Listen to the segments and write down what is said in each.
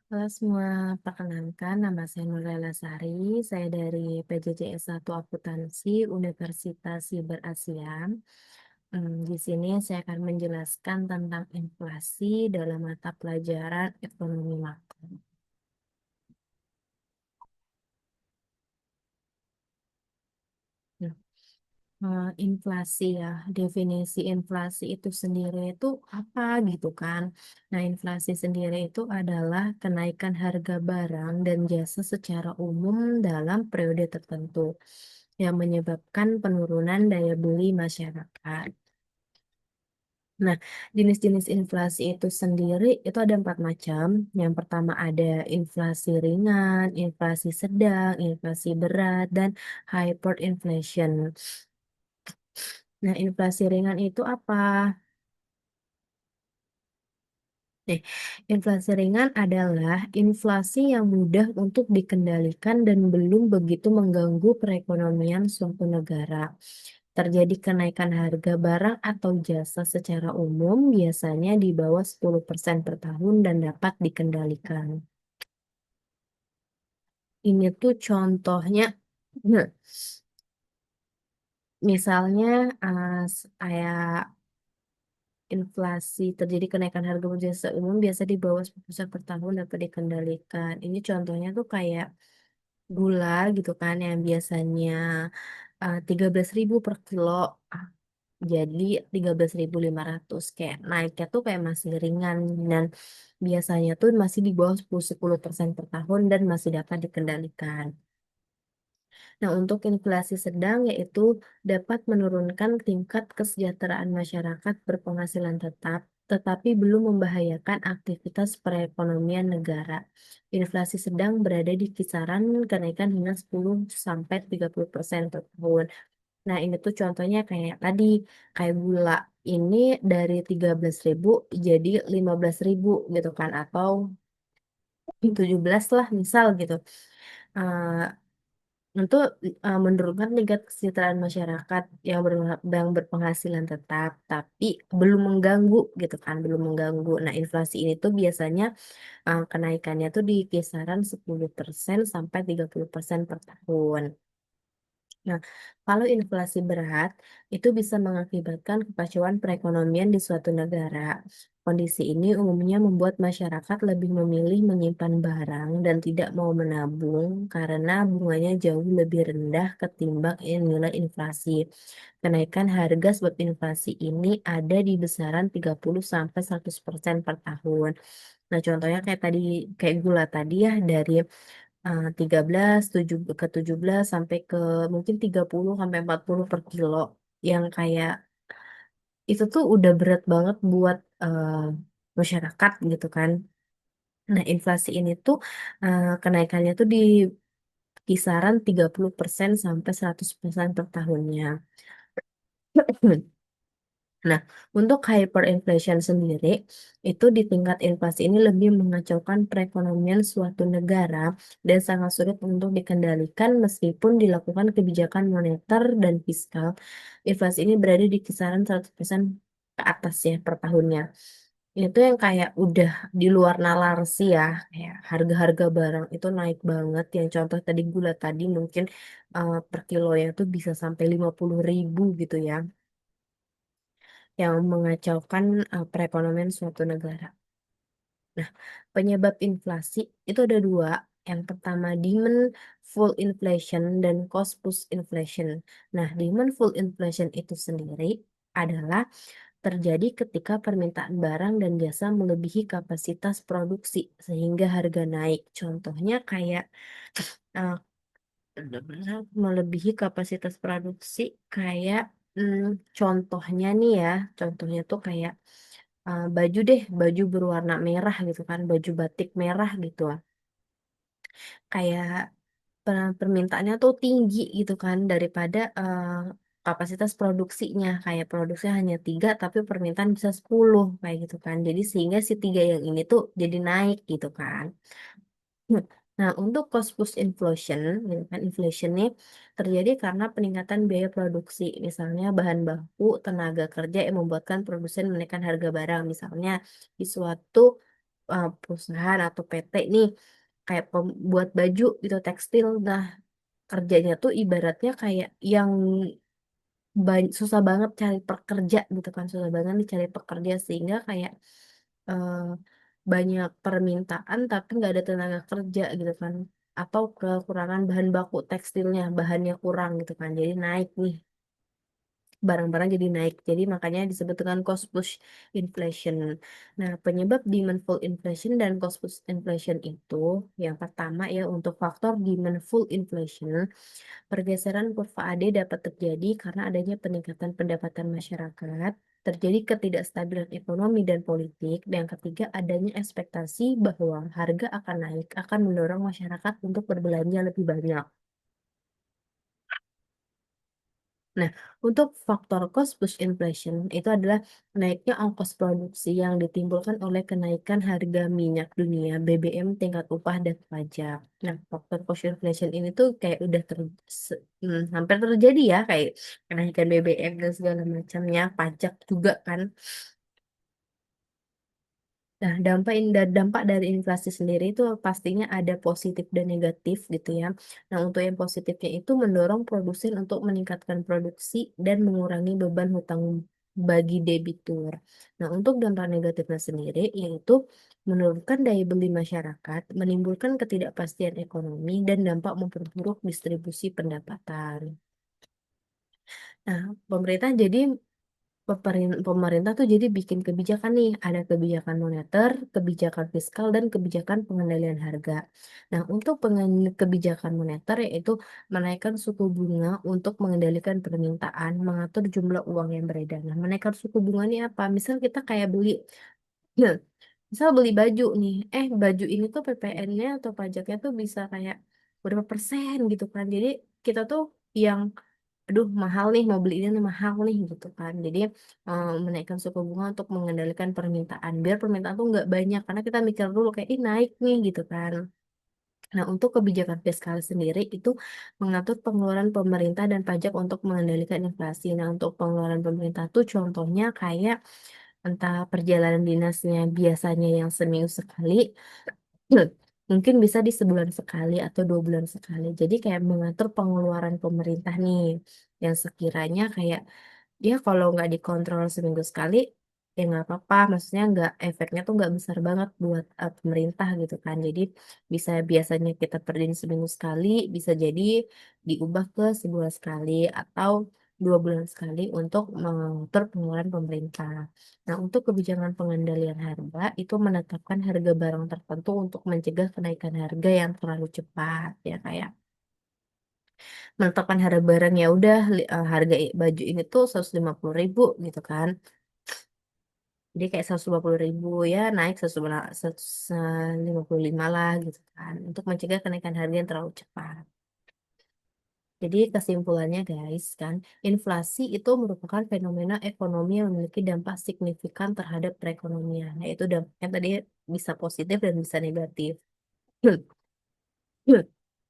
Halo semua, perkenalkan nama saya Nurlela Sari, saya dari PJJS 1 Akuntansi Universitas Siber Asia. Di sini saya akan menjelaskan tentang inflasi dalam mata pelajaran ekonomi makro. Nah, inflasi ya, definisi inflasi itu sendiri itu apa gitu kan? Nah, inflasi sendiri itu adalah kenaikan harga barang dan jasa secara umum dalam periode tertentu yang menyebabkan penurunan daya beli masyarakat. Nah, jenis-jenis inflasi itu sendiri itu ada 4 macam. Yang pertama ada inflasi ringan, inflasi sedang, inflasi berat, dan hyperinflation. Nah, inflasi ringan itu apa? Nih, inflasi ringan adalah inflasi yang mudah untuk dikendalikan dan belum begitu mengganggu perekonomian suatu negara. Terjadi kenaikan harga barang atau jasa secara umum biasanya di bawah 10% per tahun dan dapat dikendalikan. Ini tuh contohnya, nah, misalnya kayak inflasi terjadi kenaikan harga jasa umum biasa di bawah 10% per tahun dapat dikendalikan. Ini contohnya tuh kayak gula gitu kan yang biasanya 13.000 per kilo ah, jadi 13.500 kayak naiknya tuh kayak masih ringan dan biasanya tuh masih di bawah 10% per tahun dan masih dapat dikendalikan. Nah, untuk inflasi sedang yaitu dapat menurunkan tingkat kesejahteraan masyarakat berpenghasilan tetap, tetapi belum membahayakan aktivitas perekonomian negara. Inflasi sedang berada di kisaran kenaikan hingga 10 sampai 30% per tahun. Nah, ini tuh contohnya kayak tadi, kayak gula ini dari 13.000 jadi 15.000 gitu kan, atau 17 lah misal gitu. Eh, untuk menurunkan tingkat kesejahteraan masyarakat yang berpenghasilan tetap, tapi belum mengganggu gitu kan, belum mengganggu. Nah, inflasi ini tuh biasanya kenaikannya tuh di kisaran 10% sampai 30% per tahun. Nah, kalau inflasi berat, itu bisa mengakibatkan kekacauan perekonomian di suatu negara. Kondisi ini umumnya membuat masyarakat lebih memilih menyimpan barang dan tidak mau menabung karena bunganya jauh lebih rendah ketimbang nilai inflasi. Kenaikan harga sebab inflasi ini ada di besaran 30 sampai 100% per tahun. Nah, contohnya kayak tadi, kayak gula tadi ya, dari 13, 17 sampai ke mungkin 30 sampai 40 per kilo. Yang kayak itu tuh udah berat banget buat masyarakat gitu kan. Nah, inflasi ini tuh kenaikannya tuh di kisaran 30% sampai 100% per tahunnya. Nah, untuk hyperinflation sendiri, itu di tingkat inflasi ini lebih mengacaukan perekonomian suatu negara dan sangat sulit untuk dikendalikan meskipun dilakukan kebijakan moneter dan fiskal. Inflasi ini berada di kisaran 100% ke atas ya per tahunnya. Itu yang kayak udah di luar nalar sih ya, kayak harga-harga barang itu naik banget. Yang contoh tadi gula tadi mungkin per kilonya tuh bisa sampai 50.000 gitu ya yang mengacaukan perekonomian suatu negara. Nah, penyebab inflasi itu ada dua. Yang pertama demand full inflation dan cost push inflation. Nah, demand full inflation itu sendiri adalah terjadi ketika permintaan barang dan jasa melebihi kapasitas produksi sehingga harga naik. Contohnya kayak uh, melebihi kapasitas produksi kayak hmm, contohnya nih ya, contohnya tuh kayak baju deh, baju berwarna merah gitu kan, baju batik merah gitu lah. Kayak permintaannya tuh tinggi gitu kan daripada kapasitas produksinya. Kayak produksi hanya 3 tapi permintaan bisa 10 kayak gitu kan. Jadi sehingga si 3 yang ini tuh jadi naik gitu kan. Nah, untuk cost push inflation, gitu kan, inflation ini terjadi karena peningkatan biaya produksi, misalnya bahan baku, tenaga kerja yang membuatkan produsen menaikkan harga barang, misalnya di suatu perusahaan atau PT nih kayak buat baju gitu tekstil. Nah, kerjanya tuh ibaratnya kayak yang susah banget cari pekerja gitu kan, susah banget nih cari pekerja sehingga kayak eh, banyak permintaan tapi nggak ada tenaga kerja gitu kan, atau kekurangan bahan baku tekstilnya, bahannya kurang gitu kan, jadi naik nih, barang-barang jadi naik. Jadi makanya disebut dengan cost push inflation. Nah, penyebab demand full inflation dan cost push inflation itu yang pertama ya, untuk faktor demand full inflation, pergeseran kurva AD dapat terjadi karena adanya peningkatan pendapatan masyarakat, terjadi ketidakstabilan ekonomi dan politik, dan yang ketiga adanya ekspektasi bahwa harga akan naik akan mendorong masyarakat untuk berbelanja lebih banyak. Nah, untuk faktor cost push inflation itu adalah naiknya ongkos produksi yang ditimbulkan oleh kenaikan harga minyak dunia, BBM, tingkat upah, dan pajak. Nah, faktor cost inflation ini tuh kayak udah hampir terjadi ya, kayak kenaikan BBM dan segala macamnya, pajak juga kan. Nah, dampak dari inflasi sendiri itu pastinya ada positif dan negatif gitu ya. Nah, untuk yang positifnya itu mendorong produsen untuk meningkatkan produksi dan mengurangi beban hutang bagi debitur. Nah, untuk dampak negatifnya sendiri yaitu menurunkan daya beli masyarakat, menimbulkan ketidakpastian ekonomi, dan dampak memperburuk distribusi pendapatan. Nah, pemerintah jadi pemerintah tuh jadi bikin kebijakan nih, ada kebijakan moneter, kebijakan fiskal, dan kebijakan pengendalian harga. Nah, untuk kebijakan moneter yaitu menaikkan suku bunga untuk mengendalikan permintaan, mengatur jumlah uang yang beredar. Nah, menaikkan suku bunga ini apa? Misal kita kayak beli, nah, misal beli baju nih, baju ini tuh PPN-nya atau pajaknya tuh bisa kayak berapa persen gitu kan. Jadi kita tuh yang aduh mahal nih, mau beli ini nih mahal nih gitu kan, jadi menaikkan suku bunga untuk mengendalikan permintaan biar permintaan tuh nggak banyak, karena kita mikir dulu kayak ini naik nih gitu kan. Nah, untuk kebijakan fiskal sendiri itu mengatur pengeluaran pemerintah dan pajak untuk mengendalikan inflasi. Nah, untuk pengeluaran pemerintah tuh contohnya kayak entah perjalanan dinasnya biasanya yang seminggu sekali, mungkin bisa di sebulan sekali atau 2 bulan sekali. Jadi kayak mengatur pengeluaran pemerintah nih, yang sekiranya kayak dia kalau nggak dikontrol seminggu sekali, ya nggak apa-apa. Maksudnya nggak, efeknya tuh nggak besar banget buat pemerintah gitu kan. Jadi bisa, biasanya kita perhatiin seminggu sekali, bisa jadi diubah ke sebulan sekali atau 2 bulan sekali untuk mengatur pengeluaran pemerintah. Nah, untuk kebijakan pengendalian harga itu menetapkan harga barang tertentu untuk mencegah kenaikan harga yang terlalu cepat, ya kayak menetapkan harga barang, ya udah harga baju ini tuh 150.000 gitu kan. Jadi kayak 150.000 ya naik 155 lah gitu kan. Untuk mencegah kenaikan harga yang terlalu cepat. Jadi kesimpulannya guys kan, inflasi itu merupakan fenomena ekonomi yang memiliki dampak signifikan terhadap perekonomian. Yaitu dampaknya tadi bisa positif dan bisa negatif. Dan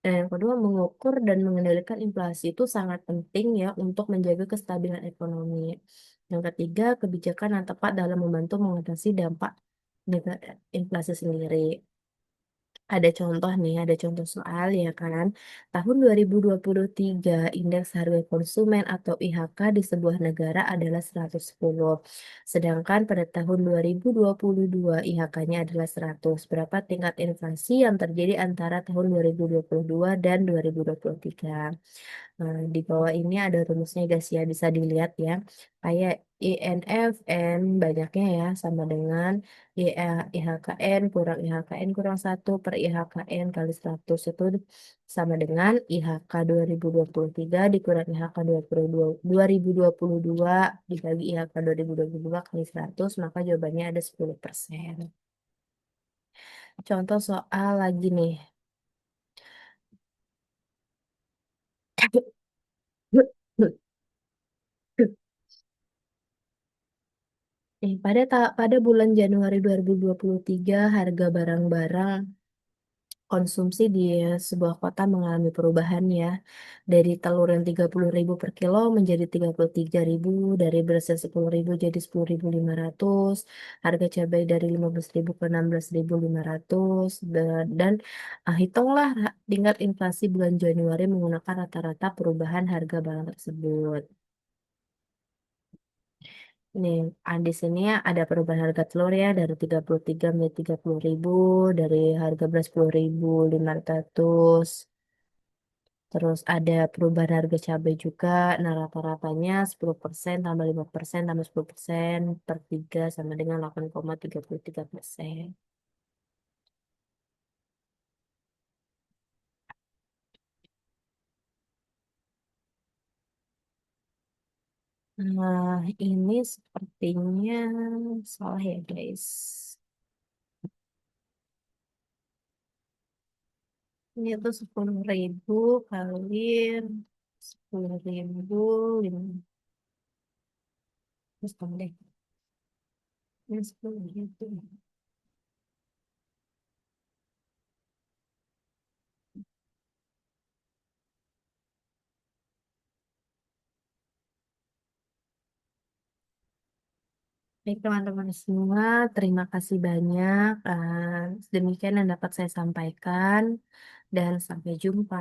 yang kedua, mengukur dan mengendalikan inflasi itu sangat penting ya untuk menjaga kestabilan ekonomi. Yang ketiga, kebijakan yang tepat dalam membantu mengatasi dampak inflasi sendiri. Ada contoh nih, ada contoh soal ya kan. Tahun 2023, indeks harga konsumen atau IHK di sebuah negara adalah 110. Sedangkan pada tahun 2022, IHK-nya adalah 100. Berapa tingkat inflasi yang terjadi antara tahun 2022 dan 2023? Di bawah ini ada rumusnya guys ya, bisa dilihat ya. Kayak INFN banyaknya ya sama dengan IHKN kurang IHKN kurang 1 per IHKN kali 100 itu sama dengan IHK 2023 dikurang IHK 2022 dibagi IHK 2022 kali 100, maka jawabannya ada 10%. Contoh soal lagi nih. Pada bulan Januari 2023 harga barang-barang konsumsi di sebuah kota mengalami perubahan ya. Dari telur yang 30.000 per kilo menjadi 33.000, dari beras yang 10.000 jadi 10.500, harga cabai dari 15.000 ke 16.500, dan hitunglah tingkat inflasi bulan Januari menggunakan rata-rata perubahan harga barang tersebut. Nih, di sini ya ada perubahan harga telur ya dari 33 menjadi 30.000, dari harga beras 10.500. Terus ada perubahan harga cabai juga. Nah, rata-ratanya 10% tambah 5% tambah 10% per 3 sama dengan 8,33%. Nah, ini sepertinya salah ya, guys. Ini tuh 10.000 kali 10.000 lima. Terus kamu deh. Ini 10.000. Baik teman-teman semua, terima kasih banyak. Demikian yang dapat saya sampaikan dan sampai jumpa.